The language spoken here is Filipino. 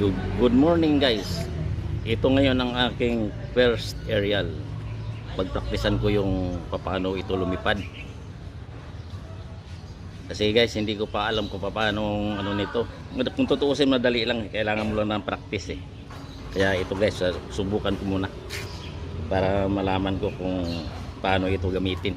Good morning guys. Ito ngayon ang aking first aerial. Pagpraktisan ko yung paano ito lumipad. Kasi guys, hindi ko pa alam kung paano ano nito. Kung tutuusin, madali lang. Kailangan mo lang ng practice eh. Kaya ito guys, subukan ko muna para malaman ko kung paano ito gamitin.